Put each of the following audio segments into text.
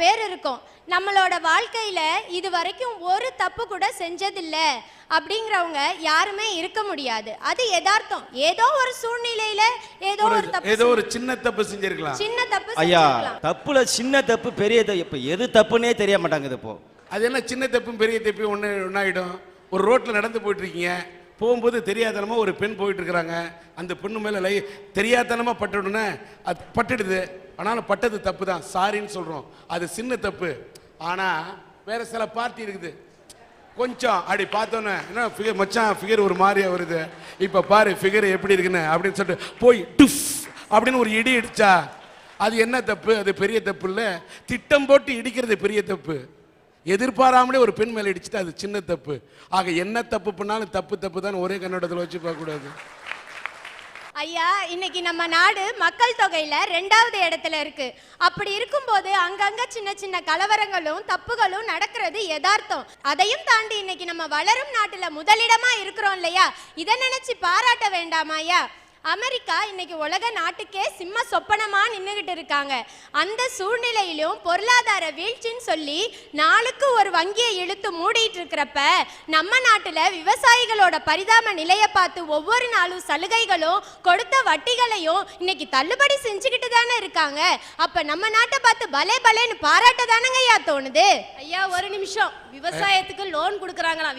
பேர் இருக்கோம். நம்மளோட வாழ்க்கையில இது வரைக்கும் ஒரு தப்பு கூட செஞ்சதில்ல அப்படிங்கிறவங்க யாருமே இருக்க முடியாது. அது யதார்த்தம். ஏதோ ஒரு சூழ்நிலையில ஏதோ ஒரு சின்ன தப்பு செஞ்சிருக்கலாம். ஐயா, தப்புல சின்ன தப்பு பெரிய தப்பு எது தப்புன்னே தெரிய மாட்டாங்குது. இப்போ அது என்ன சின்ன தப்பும் பெரிய தப்பு ஒன்னாயிடும்? ஒரு ரோட்ல நடந்து போயிட்டு இருக்கீங்க, போகும்போது தெரியாதனமா ஒரு பெண் போயிட்டு இருக்கிறாங்க. அந்த பெண்ணு மேல தெரியாதனமா பட்டுடுன்னு அது பட்டுடுது. ஆனாலும் பட்டது தப்பு தான், சாரின்னு சொல்றோம். அது சின்ன தப்பு. ஆனா வேற சில பார்ட்டி இருக்குது, கொஞ்சம் அப்படி பார்த்தோன்னே என்ன ஃபிகர் மச்சான் ஃபிகர் ஒரு மாதிரியா வருது, இப்ப பாரு ஃபிகர் எப்படி இருக்குன்னு அப்படின்னு சொல்லிட்டு போய் டுஃப் அப்படின்னு ஒரு இடி இடிச்சா அது என்ன தப்பு? அது பெரிய தப்பு இல்லை. திட்டம் போட்டு இடிக்கிறது பெரிய தப்பு. எதிர்பாராமலே ஒரு பெண் மேல இடிச்சுட்டு அது சின்ன தப்பு. ஆக என்ன தப்பு பண்ணாலும் தப்பு தப்பு தான் ஒரே கண்ணோட்டத்தில் வச்சு பார்க்க கூடாது. ஐயா, இன்னைக்கு நம்ம நாடு மக்கள் தொகையில 2வது இடத்துல இருக்கு. அப்படி இருக்கும்போது அங்கங்க சின்ன சின்ன கலவரங்களும் தப்புகளும் நடக்கிறது யதார்த்தம். அதையும் தாண்டி இன்னைக்கு நம்ம வளரும் நாட்டுல முதலிடமா இருக்கிறோம் இல்லையா? இதை நினைச்சு பாராட்ட வேண்டாமா ஐயா? அமெரிக்கா இன்னைக்கு உலக நாட்டுக்கே சிம்ம சொப்பனமா நின்றுகிட்டு இருக்காங்க. அந்த சூழ்நிலையிலும் பொருளாதார வீழ்ச்சின்னு சொல்லி நாளுக்கு ஒரு வங்கியை இழுத்து மூடிட்டு இருக்கிறப்ப நம்ம நாட்டுல விவசாயிகளோட பரிதாப நிலையை பார்த்து ஒவ்வொரு நாளும் சலுகைகளும் கொடுத்த வட்டிகளையும் இன்னைக்கு தள்ளுபடி செஞ்சுக்கிட்டு தானே இருக்காங்க. அப்ப நம்ம நாட்டை பார்த்து பலே பலேன்னு பாராட்ட தானங்க ஐயா தோணுது. ஐயா ஒரு நிமிஷம், விவசாயத்துக்கு லோன் கொடுக்குறாங்களா?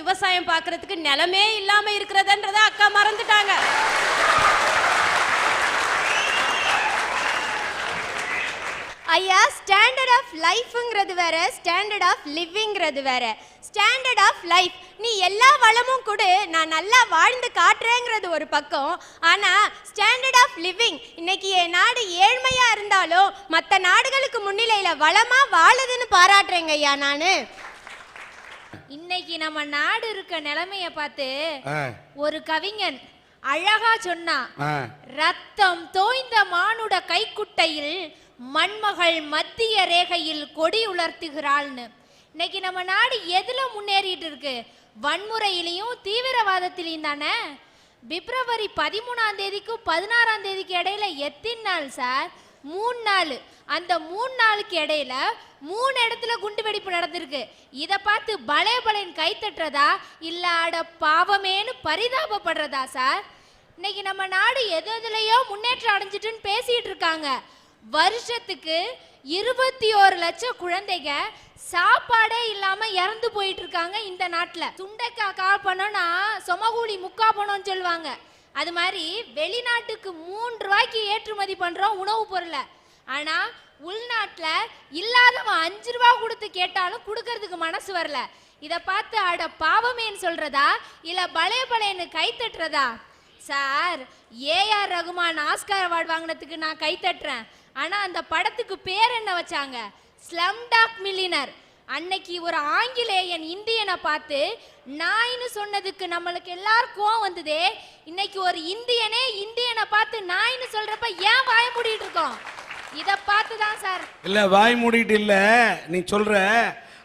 விவசாயம் பார்க்கறதுக்கு நிலமே இல்லாம இருக்கிறதுன்றத அக்கா மறந்துட்டாங்க. ஐயா, ஸ்டாண்டர்ட் ஆஃப் லைஃப்ங்கிறது வேற, ஸ்டாண்டர்ட் ஆஃப் லிவிங்கிறது வேற. ஸ்டாண்டர்ட் ஆஃப் லைஃப், நீ எல்லா வளமும் கூட நான் நல்லா வாழ்ந்து காட்டுறேங்கிறது ஒரு பக்கம். ஆனா ஸ்டாண்டர்ட் ஆஃப் லிவிங், இன்னைக்கு என் நாடு ஏழ்மையா இருந்தாலும் மற்ற நாடுகளுக்கு முன்னிலையில வளமா வாழுதுன்னு பாராட்டுறேங்க ஐயா நானு. இன்னைக்கு நம்ம நாடு இருக்க நிலைமைய பார்த்து ஒரு கவிஞன் அழகா சொன்னா, ரத்தம் தோய்ந்த மானுட கைக்குட்டையில் மண்மகள் மத்திய ரேகையில் கொடி உலர்த்துகிறாள்னு. இன்னைக்கு நம்ம நாடு எதுல முன்னேறிட்டு இருக்கு? வன்முறையிலையும் தீவிரவாதத்திலையும் தானே. பிப்ரவரி 13ஆம் தேதிக்கும் 16ஆம் தேதிக்கு இடையில எத்தனை நாள் சார்? 3 நாள். அந்த 3 நாளுக்கு இடையில 3 இடத்துல குண்டு வெடிப்பு நடந்திருக்கு. இதை பார்த்து பலே பலேன்னு கை தட்டுறதா இல்ல அட பாவமேனு பரிதாபப்படுறதா சார்? இன்னைக்கு நம்ம நாடு எதுலையோ முன்னேற்றம் அடைஞ்சிட்டுன்னு பேசிட்டு இருக்காங்க. வருஷத்துக்கு 21 லட்சம் குழந்தைங்க சாப்பாடே இல்லாம இறந்து போயிட்டு இருக்காங்க இந்த நாட்டுல. சுண்டைக்காய் கால் பண்ணோம்னா சொமகூலி முக்கா பணம்னு சொல்லுவாங்க. அது மாதிரி வெளிநாட்டுக்கு 3 ரூபாய்க்கு ஏற்றுமதி பண்றோம் உணவு பொருளை. ஆனா உள்நாட்டுல இல்லாதவன் 5 ரூபா கொடுத்து கேட்டாலும் கொடுக்கறதுக்கு மனசு வரல. இதை பார்த்து அட பாவமேன்னு சொல்றதா இல்ல பலே பலேன்னு கை தட்டுறதா? Sir, AR Rahman Oscar award வாங்கினதுக்கு நான் கை தட்டுறேன். ஆனா அந்த படத்துக்கு பேர் என்ன வச்சாங்க? Slumdog millionaire. அன்னைக்கு ஒரு ஆங்கிலேயன் இந்தியனை பார்த்து நாயின்னு சொன்னதுக்கு நம்மளுக்கு எல்லாருக்கும் வந்ததே. இன்னைக்கு ஒரு இந்தியனை பார்த்து நாயின்னு சொல்றப்ப ஏன் வாய மூடிட்டு இருக்கோம்? இத பார்த்துதான் சார். இல்ல வாய் மூடிட்டு இல்ல, நீ சொல்ற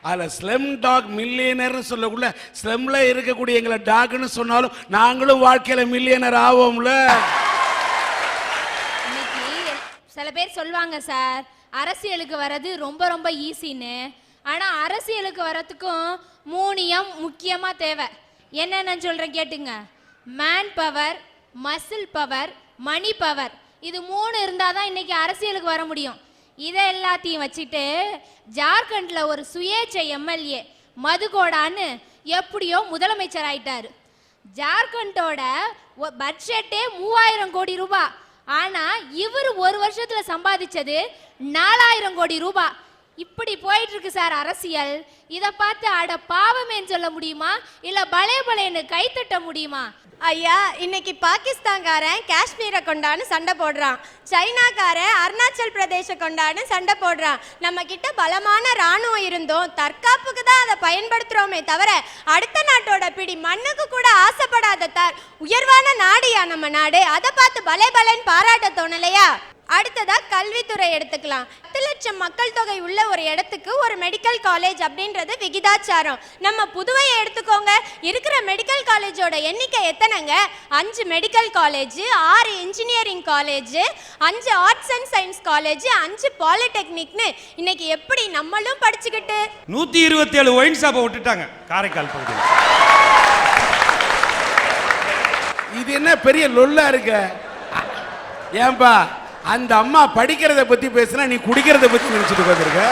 அதுல ஸ்லம் டாக் மில்லியனர் சொல்லக்குள்ள ஸ்லம்ல இருக்கக்கூடிய எங்களை டாக்னு சொன்னாலும் நாங்களும் வாழ்க்கையில மில்லியனர் ஆவோம்ல. இன்னைக்கு சில பேர் சொல்லுவாங்க சார், அரசியலுக்கு வர்றது ரொம்ப ரொம்ப ஈஸின்னு. ஆனா அரசியலுக்கு வரத்துக்கும் 3 முக்கியமா தேவை. என்னென்னு சொல்றேன் கேட்டுங்க. Man power, muscle power, money power. இது 3 இருந்தாதான் இன்னைக்கு அரசியலுக்கு வர முடியும். இதை எல்லாத்தையும் வச்சுட்டு ஜார்க்கண்ட்ல ஒரு சுயேட்சை எம்எல்ஏ மதுகோடான்னு எப்படியோ முதலமைச்சர் ஆயிட்டாரு. ஜார்க்கண்டோட பட்ஜெட்டே 3000 கோடி ரூபாய். ஆனா இவர் ஒரு வருஷத்துல சம்பாதிச்சது 4000 கோடி ரூபாய். இப்படி போயிட்டு இருக்கு சார் அரசியல். இதை பார்த்து அட பாவமேன்னு சொல்ல முடியுமா இல்ல பலே பலேன்னு கை தட்ட முடியுமா? ஐயா, இன்னைக்கு பாகிஸ்தான்காரன் காஷ்மீரை கொண்டான்னு சண்டை போடுறான். சைனாக்காரன் அருணாச்சல் பிரதேச கொண்டான்னு சண்டை போடுறான். நம்ம கிட்ட பலமான ராணுவம் இருந்தோம் தற்காப்புக்கு தான் அதை பயன்படுத்துறோமே தவிர அடுத்த நாட்டோட பிடி மண்ணுக்கு கூட ஆசைப்படாத உயர்வான நாடுயா நம்ம நாடு. அதை பார்த்து பலே பலேன்னு பாராட்ட தோணலையா? அடுத்ததா கல்வித்துறை எடுத்துக்கலாம். 10 லட்சம் மக்கள் தொகை உள்ள ஒரு இடத்துக்கு ஒரு மெடிக்கல் காலேஜ் அப்படின்றது விகிதாச்சாரம். நம்ம புதுவையை எடுத்துக்கோங்க, இருக்கிற மெடிக்கல் காலேஜோட எண்ணிக்கை எத்தனைங்க? 5 medical college, 6 engineering college, 5 arts and science college, 5 பாலிடெக்னிக்னு இன்னைக்கு எப்படி நம்மளும் படிச்சுக்கிட்டு 127 ஒயின் ஷாப்பை விட்டுட்டாங்க காரைக்கால் பகுதியில். இது என்ன பெரிய லொல்லா இருக்க? ஏன்பா அந்த அம்மா படிக்கிறத பத்தி பேசுனா நீ குடிக்கிறத பத்தி நினைச்சிட்டு உட்காந்துருக்க?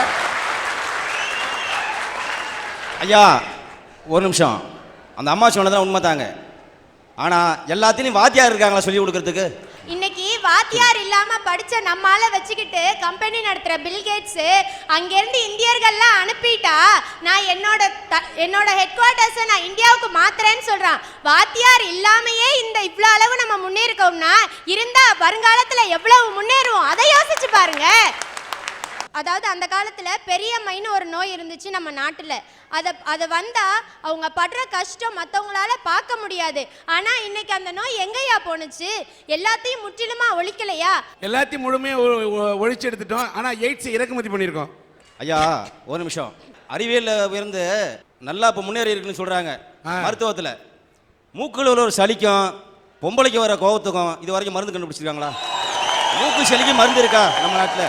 ஐயா ஒரு நிமிஷம், அந்த அம்மா சொன்னதான் உண்மைதாங்க. ஆனால் எல்லாத்தையும் வாத்தியார் இருக்காங்களா சொல்லி கொடுக்கறதுக்கு? இன்னைக்கு வாத்தியார் இல்லாம படிச்ச நம்மால வச்சுக்கிட்டு கம்பெனி நடத்துற பில்கேட்ஸ் அங்கிருந்து இந்தியர்கள்லாம் அனுப்பிட்டா நான் என்னோட ஹெட் குவார்ட்டர்ஸை நான் இந்தியாவுக்கு மாத்துறேன்னு சொல்றான். வாத்தியார் இல்லாமையே இந்த இவ்வளோ அளவு நம்ம முன்னேறிக்கோம்னா இருந்தா வருங்காலத்துல எவ்வளவு முன்னேறுவோம் அதை யோசிச்சு பாருங்க. அதாவது அந்த காலத்தில் பெரியம்மைன்னு ஒரு நோய் இருந்துச்சு நம்ம நாட்டில். அதை வந்தால் அவங்க படுற கஷ்டம் மற்றவங்களால பார்க்க முடியாது. ஆனால் இன்னைக்கு அந்த நோய் எங்கேயா போணுச்சு? எல்லாத்தையும் முற்றிலுமா ஒழிக்கலையா? எல்லாத்தையும் முழுமையாக ஒழிச்சு எடுத்துட்டோம். ஆனால் எய்ட்ஸ் இறக்குமதி பண்ணியிருக்கோம். ஐயா ஒரு நிமிஷம், அறிவியலில் உயர்ந்து நல்லா இப்போ முன்னேறி இருக்குன்னு சொல்கிறாங்க. மருத்துவத்தில் மூக்கில் ஒரு சளிக்கும் பொம்பளைக்கு வர கோபத்துக்கும் இது வரைக்கும் மருந்து கண்டுபிடிச்சிருக்காங்களா? மூக்கு சளிக்கு மருந்து இருக்கா நம்ம நாட்டில்?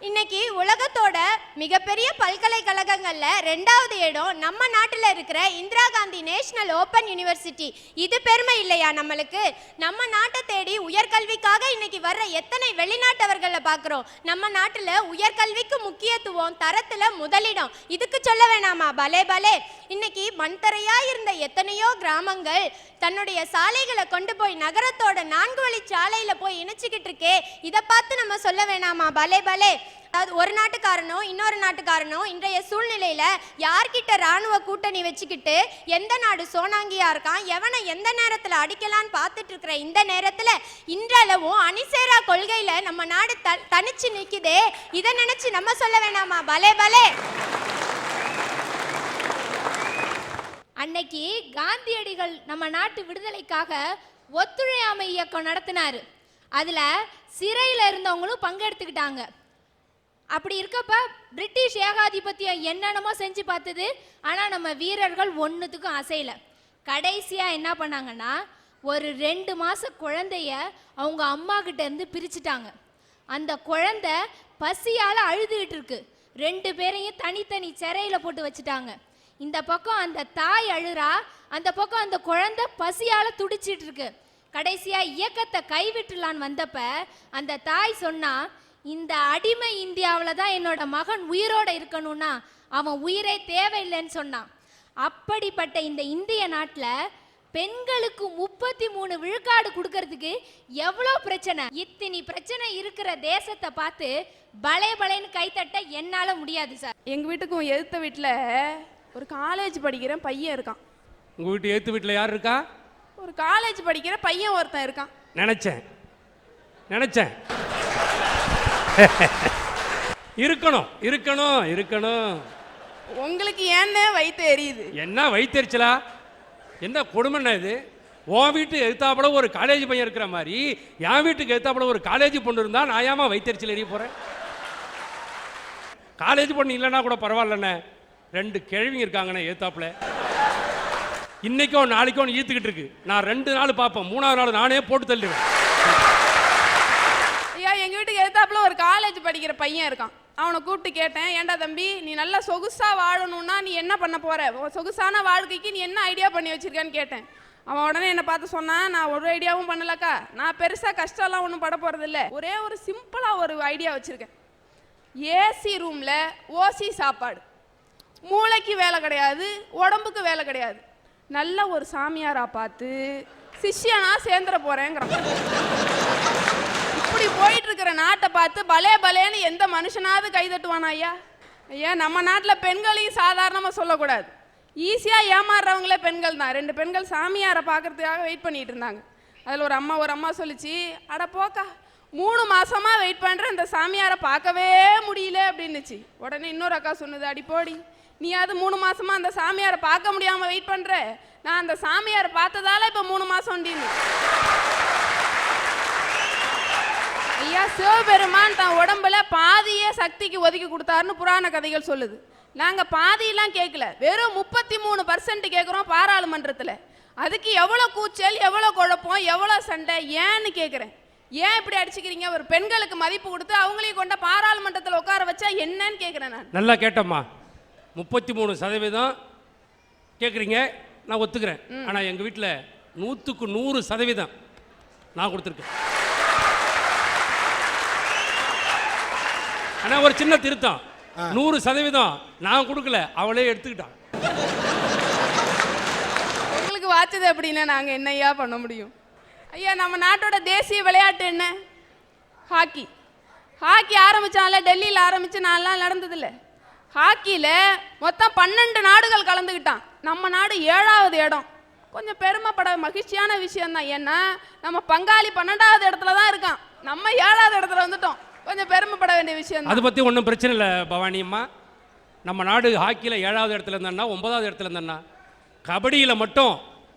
இன்னைக்கு உலகத்தோட மிகப்பெரிய பல்கலைக்கழகங்கள்ல 2வது இடம் நம்ம நாட்டில் இருக்கிற Indira Gandhi national open university. இது பெருமை இல்லையா நம்மளுக்கு? நம்ம நாட்டை தேடி உயர்கல்விக்காக இன்னைக்கு வர்ற எத்தனை வெளிநாட்டவர்களை பார்க்குறோம். நம்ம நாட்டில் உயர்கல்விக்கு முக்கியத்துவம், தரத்தில் முதலிடம். இதுக்கு சொல்ல வேணாமா பலே பலே? இன்னைக்கு மண்தரையா இருந்த எத்தனையோ கிராமங்கள் தன்னுடைய சாலைகளை கொண்டு போய் நகரத்தோட 4 வழி சாலையில போய் இணைச்சிக்கிட்டு இருக்கே, இதை பார்த்து நம்ம சொல்ல வேணாமா பலே பலே? அதாவது ஒரு நாட்டுக்காரனும் இன்னொரு நாட்டுக்காரனும் இன்றைய சூழ்நிலையில யார்கிட்ட ராணுவ கூட்டணி வச்சுக்கிட்டு எந்த நாடு சோனாங்கியா இருக்கான், எவனை எந்த நேரத்துல அடிக்கலான்னு பார்த்துட்டு இருக்கிற இந்த நேரத்துல இன்றளவும் அணிசேரா கொள்கையில நம்ம நாடு தனிச்சு நிக்குதே, இதை நினைச்சு நம்ம சொல்ல வேணாமா பலே பலே? அன்னைக்கு காந்தியடிகள் நம்ம நாட்டு விடுதலைக்காக ஒத்துழையாமை இயக்கம் நடத்தினாரு. அதுல சிறையில் இருந்தவங்களும் பங்கெடுத்துக்கிட்டாங்க. அப்படி இருக்கப்ப பிரிட்டிஷ் ஏகாதிபத்தியம் என்னென்னமோ செஞ்சு பார்த்தது. ஆனால் நம்ம வீரர்கள் ஒன்றுத்துக்கும் அசையல. கடைசியாக என்ன பண்ணாங்கன்னா ஒரு 2 மாத குழந்தைய அவங்க அம்மா கிட்ட இருந்து பிரிச்சுட்டாங்க. அந்த குழந்தை பசியால் அழுதுகிட்டு இருக்கு. 2 பேரையும் தனித்தனி சிறையில் போட்டு வச்சுட்டாங்க. இந்த பக்கம் அந்த தாய் அழுறா, அந்த பக்கம் அந்த குழந்தை பசியால் துடிச்சிட்டு இருக்கு. கடைசியாக இயக்கத்தை கைவிட்டுலான்னு வந்தப்ப அந்த தாய் சொன்னா, இந்த அடிமை இந்தியாவில் தான் என்னோட மகன் உயிரோட இருக்கணும்னா அவன் உயிரே தேவையில்லைன்னு சொன்னான். அப்படிப்பட்ட இந்த இந்திய நாட்டில் பெண்களுக்கு 33 விழுக்காடு கொடுக்கறதுக்கு எவ்வளோ பிரச்சனை. இத்தனி பிரச்சனை இருக்கிற தேசத்தை பார்த்து பலே பலேன்னு கைத்தட்ட என்னால் முடியாது சார். எங்கள் வீட்டுக்கும் எதிர்த்த வீட்டில் ஒரு காலேஜ் படிக்கிற பையன் இருக்கான். உங்கள் வீட்டு ஏற்று வீட்டில் யார் இருக்கா? ஒரு காலேஜ் படிக்கிற பையன் ஒருத்தன் இருக்கான். நினச்சேன் இருக்கணும் இருக்கணும் இருக்கணும். உங்களுக்கு ஏன்னு வயிற்று எரியுது? என்ன வயிற்றுச்சலா? என்ன கொடுமைன்னா இது? உன் வீட்டு எழுத்தாப்பட ஒரு காலேஜ் பையன் இருக்கிற மாதிரி என் வீட்டுக்கு எழுத்தாப்பட ஒரு காலேஜ் பொண்ணு இருந்தா நான் ஏமா வயிற்றுச்சல் எரிய போறேன்? காலேஜ் பொண்ணு இல்லைன்னா கூட பரவாயில்லண்ணே, 2 கிழவிங்க இருக்காங்கண்ணே எழுத்தாப்புல. இன்னைக்கும் நாளைக்கும் ஈத்துக்கிட்டு இருக்கு. நான் 2 நாள் பார்ப்பேன், 3வது நாள் நானே போட்டு தள்ளுவேன். ஐயா, எங்கள் வீட்டுக்கு எதிர்த்தாப்புல ஒரு காலேஜ் படிக்கிற பையன் இருக்கான். அவனை கூப்பிட்டு கேட்டேன், ஏண்டா தம்பி, நீ நல்லா சொகுசாக வாழணும்னா நீ என்ன பண்ண போற? சொகுசான வாழ்க்கைக்கு நீ என்ன ஐடியா பண்ணி வச்சிருக்கான்னு கேட்டேன். அவன் உடனே என்னை பார்த்து சொன்னான், நான் ஒரு ஐடியாவும் பண்ணலக்கா, நான் பெருசாக கஷ்டம்லாம் ஒன்றும் பட போகிறதில்ல, ஒரே ஒரு சிம்பிளாக ஒரு ஐடியா வச்சுருக்கேன். ஏசி ரூமில் ஓசி சாப்பாடு, மூளைக்கு வேலை கிடையாது, உடம்புக்கு வேலை கிடையாது, நல்ல ஒரு சாமியாராக பார்த்து சிஷ்யனா சேர்ந்துட போகிறேங்கிறான். இப்படி போயிட்டு இருக்கிற நாட்டை பார்த்து பலே பலேன்னு எந்த மனுஷனாவது கைதட்டுவானா? ஐயா ஐயா, நம்ம நாட்டில் பெண்களையும் சாதாரணமாக சொல்லக்கூடாது. ஈஸியாக ஏமாறுறவங்களே பெண்கள் தான். 2 பெண்கள் சாமியாரை பார்க்கறதுக்காக வெயிட் பண்ணிட்டு இருந்தாங்க. அதில் ஒரு அம்மா சொல்லிச்சு, அட போக்கா, 3 மாசமா வெயிட் பண்ணுறேன், இந்த சாமியாரை பார்க்கவே முடியல அப்படின்னுச்சு. உடனே இன்னொரு அக்கா சொன்னது, அடி போடி, நீ அது 3 மாசமா அந்த சாமியாரை பார்க்க முடியாமல் வெயிட் பண்ணுற, நான் அந்த சாமியாரை பார்த்ததால இப்போ 3 மாசம் உண்டின்னு. ஐயா சிவபெருமான் தன் உடம்புல பாதியே சக்திக்கு ஒதுக்கி கொடுத்தாருன்னு புராண கதைகள் சொல்லுது. நாங்க பாதியெல்லாம் கேட்கல, வெறும் 33% கேட்குறோம் பாராளுமன்றத்தில். அதுக்கு எவ்வளோ கூச்சல், எவ்வளோ குழப்பம், எவ்வளோ சண்டை, ஏன்னு கேட்குறேன். ஏன் இப்படி அடிச்சுக்கிறீங்க? ஒரு பெண்களுக்கு மதிப்பு கொடுத்து அவங்களையும் கொண்ட பாராளுமன்றத்தில் உட்கார வச்சா என்னன்னு கேட்குறேன் நான். நல்லா கேட்டம்மா. 33% கேட்குறீங்க, நான் ஒத்துக்கிறேன். ஆனால் எங்கள் வீட்டில் 100க்கு 100% நான் கொடுத்துருக்கேன். ஆனால் ஒரு சின்ன திருத்தம், 100% நான் கொடுக்கல, அவளே எடுத்துக்கிட்டான். உங்களுக்கு வாச்சது அப்படின்னா நாங்கள் என்னையா பண்ண முடியும்? ஐயா நம்ம நாட்டோட தேசிய விளையாட்டு என்ன? ஹாக்கி. ஹாக்கி ஆரம்பித்தால டெல்லியில் ஆரம்பித்து நான்லாம் நடந்ததில்லை. ஹாக்கியில் மொத்தம் 12 நாடுகள் கலந்துக்கிட்டான். நம்ம நாடு 7வது இடம். கொஞ்சம் பெருமைப்பட மகிழ்ச்சியான விஷயம்தான். ஏன்னா நம்ம பங்காளி 12வது இடத்துல தான் இருக்கான், நம்ம 7வது இடத்துல வந்துட்டோம். கொஞ்சம் பெருமைப்பட வேண்டிய விஷயம். அதை பற்றி ஒன்றும் பிரச்சனை இல்லை பவானி அம்மா. நம்ம நாடு ஹாக்கியில் 7வது இடத்துல இருந்தா, 9வது இடத்துல இருந்தா, கபடியில் மட்டும்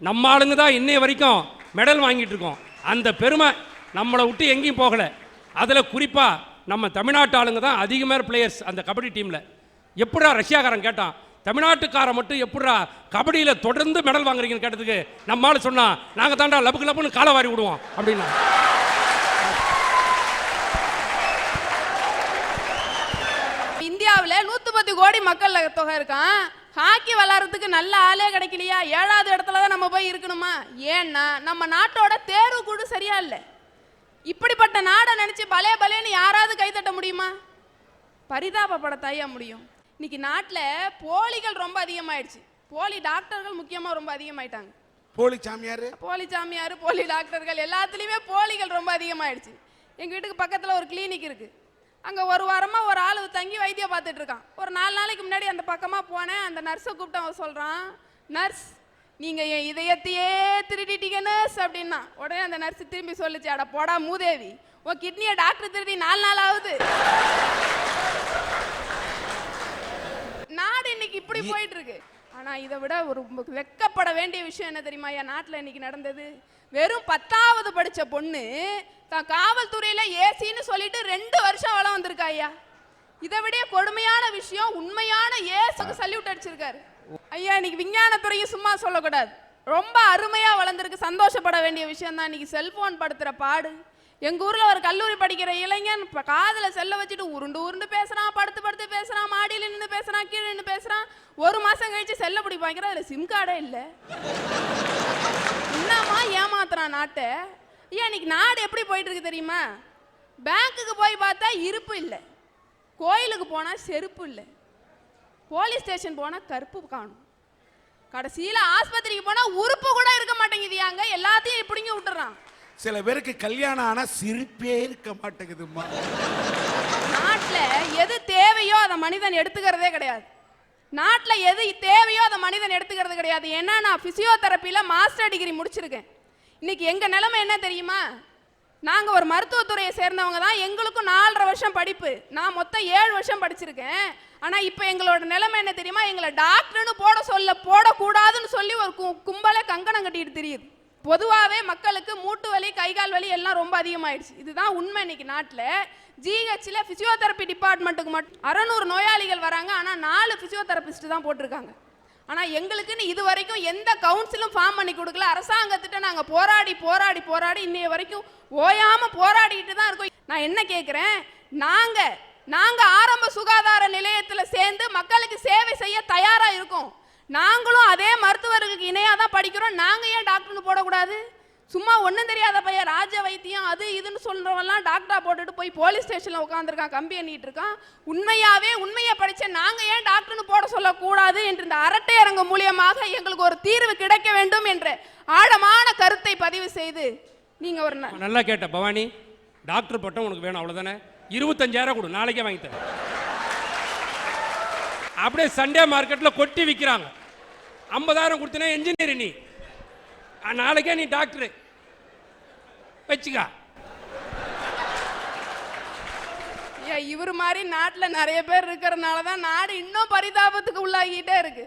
நம்ம ஆளுங்க தான் இன்னைய வரைக்கும் மெடல் வாங்கிட்டு இருக்கோம். அந்த பெருமை நம்மளை விட்டு எங்கேயும் போகலை. அதில் குறிப்பாக நம்ம தமிழ்நாட்டு ஆளுங்க தான் அதிகமாக பிளேயர்ஸ் அந்த கபடி டீமில். எப்படா ரஷ்யாக்காரன் கேட்டான், தமிழ்நாட்டுக்காரன் மட்டும் எப்படா கபடியில் தொடர்ந்து மெடல் வாங்குறீங்கன்னு கேட்டதுக்கு நம்மளால சொன்னா, நாங்கள் தாண்டா லபுக்கு லபுன்னு காலை வாரி விடுவோம் அப்படின்னா. இந்தியாவில் 110 கோடி மக்கள் தொகை இருக்கான். ஹாக்கி விளாட்றதுக்கு நல்ல ஆளே கிடைக்கலையா? 7வது இடத்துல தான் நம்ம போய் இருக்கணுமா? ஏன்னா நம்ம நாட்டோட தேர்வு கூட சரியா இல்லை. இப்படிப்பட்ட நாடை நினைச்சு பலே பலேன்னு யாராவது கைத்தட்ட முடியுமா? பரிதாபப்படத்தாயா முடியும். இன்னைக்கு நாட்டில் போலிகள் ரொம்ப அதிகமாயிடுச்சு. போலி டாக்டர்கள் முக்கியமாக ரொம்ப அதிகமாயிட்டாங்க. போலி சாமியார், போலி டாக்டர்கள் எல்லாத்துலேயுமே போலிகள் ரொம்ப அதிகமாயிடுச்சு. எங்கள் வீட்டுக்கு பக்கத்தில் ஒரு கிளினிக் இருக்குது. அங்கே ஒரு வாரமாக ஒரு ஆள் தங்கி வைத்தியம் பார்த்துட்டு இருக்கான். ஒரு 4 நாளைக்கு முன்னாடி அந்த பக்கமாக போனேன். அந்த நர்ஸை கூப்பிட்டு அவன் சொல்கிறான், நர்ஸ் நீங்கள் என் இதயத்தையே திருடிட்டீங்க நர்ஸ் அப்படின்னா. உடனே அந்த நர்ஸ் திரும்பி சொல்லிச்சு, அட போடா மூதேவி, உன் கிட்னியை டாக்டர் திருடி 4 நாள் ஆகுது. நாடு இன்னைக்கு இப்படி போயிட்டு இருக்கு. ஆனால் இதை விட ஒரு வெக்கப்பட வேண்டிய விஷயம் என்ன தெரியுமா? என் நாட்டில் இன்னைக்கு நடந்தது. வெறும் 10வது படித்த பொண்ணு தான் காவல்துறையில் ஏசின்னு சொல்லிட்டு 2 வருஷம் வளம் வந்திருக்கா ஐயா. இதை விட கொடுமையான விஷயம், உண்மையான ஏசுக்கு சல்யூட் அடிச்சிருக்காரு ஐயா. இன்னைக்கு விஞ்ஞானத்துறையும் சும்மா சொல்லக்கூடாது, ரொம்ப அருமையாக வளர்ந்துருக்கு. சந்தோஷப்பட வேண்டிய விஷயம் தான். இன்னைக்கு செல்போன் படுத்துகிற பாடு. எங்கள் ஊரில் ஒரு கல்லூரி படிக்கிற இளைஞன் இப்போ காதில் செல்லை வச்சுட்டு உருண்டு பேசுகிறான், படுத்து பேசுகிறான், மாடியில் நின்று பேசுகிறான், கீழே நின்று பேசுகிறான். 1 மாதம் கழிச்சு செல்லை பிடி வாங்கிறான், அதில் சிம் கார்டே இல்லை. என்னம்மா ஏமாத்துறான் நாட்டை? ஐயா இன்னைக்கு நாடு எப்படி போயிட்டு இருக்கு தெரியுமா? பேங்க்குக்கு போய் பார்த்தா இருப்பு இல்லை, கோயிலுக்கு போனால் செருப்பு இல்லை, போலீஸ் ஸ்டேஷன் போனால் கருப்பு காணும், கடைசியில் ஆஸ்பத்திரிக்கு போனால் உறுப்பு கூட இருக்க மாட்டேங்குதியாங்க. எல்லாத்தையும் இப்படிங்க விட்டுறான். சில பேருக்கு கல்யாணம் ஆனா சிரிப்பே இருக்க மாட்டேங்குதுமா. நாட்டில் எது தேவையோ அதை மனிதன் எடுத்துக்கிறதே கிடையாது. நாட்டில் எது தேவையோ அதை மனிதன் எடுத்துக்கிறது கிடையாது. ஏன்னா நான் பிசியோதெரப்பியில் மாஸ்டர் டிகிரி முடிச்சிருக்கேன். இன்னைக்கு எங்கள் நிலைமை என்ன தெரியுமா? நாங்கள் ஒரு மருத்துவத்துறையை சேர்ந்தவங்க தான். எங்களுக்கும் 4.5 வருஷம் படிப்பு. நான் மொத்தம் 7 வருஷம் படிச்சிருக்கேன். ஆனால் இப்போ எங்களோட நிலைமை என்ன தெரியுமா? எங்களை டாக்டர்னு போடக்கூடாதுன்னு சொல்லி ஒரு கும்பலை கங்கணம் கட்டிட்டு தெரியுது. பொதுவாகவே மக்களுக்கு மூட்டு வலி, கைகால் வலி எல்லாம் ரொம்ப அதிகமாயிடுச்சு. இதுதான் உண்மை. இன்னைக்கு நாட்டில் ஜிஹெச்சில் ஃபிசியோதெரப்பி டிபார்ட்மெண்ட்டுக்கு மட்டும் 600 நோயாளிகள் வராங்க. ஆனால் 4 ஃபிசியோதெரபிஸ்ட் தான் போட்டிருக்காங்க. ஆனால் எங்களுக்குன்னு இது வரைக்கும் எந்த கவுன்சிலும் ஃபார்ம் பண்ணி கொடுக்கல. அரசாங்கத்திட்ட நாங்கள் போராடி இன்னைய வரைக்கும் ஓயாமல் போராடிக்கிட்டு தான் இருக்கோம். நான் என்ன கேட்குறேன், நாங்கள் ஆரம்ப சுகாதார நிலையத்தில் சேர்ந்து மக்களுக்கு சேவை செய்ய தயாராக இருக்கோம். நாங்களும் அதே மருத்துவர்களுக்கு இணையாக தான் படிக்கிறோம். நாங்கள் ஏன் டாக்டர்னு போடக்கூடாது? சும்மா ஒன்றும் தெரியாத பையன் ராஜ வைத்தியம் அது இதுன்னு சொல்கிறவெல்லாம் டாக்டரா போட்டுட்டு போய் போலீஸ் ஸ்டேஷனில் உட்காந்துருக்கான், கம்பி எண்ணிட்டு இருக்கான். உண்மையை படித்த நாங்கள் ஏன் டாக்டர்னு போட சொல்லக்கூடாது என்று இந்த அரட்டை அரங்கு மூலியமாக எங்களுக்கு ஒரு தீர்வு கிடைக்க வேண்டும் என்ற ஆழமான கருத்தை பதிவு செய்து நீங்கள் ஒரு நல்லா கேட்ட பவானி. டாக்டர் பட்டம் உனக்கு வேணும் அவ்வளோதானே? 25,000 கொடு, நாளைக்கே வாங்கி தரேன். அப்படியே சண்டே மார்க்கெட்டில் கொட்டி விற்கிறாங்க. 50,000 கொடுத்தனா என்ஜினியர், நீ நாளைக்கே நீ டாக்டரு வச்சுக்கா. இவர் மாதிரி நாட்டில் நிறைய பேர் இருக்கிறதுனால தான் நாடு இன்னும் பரிதாபத்துக்கு உள்ளாகிட்டே இருக்கு.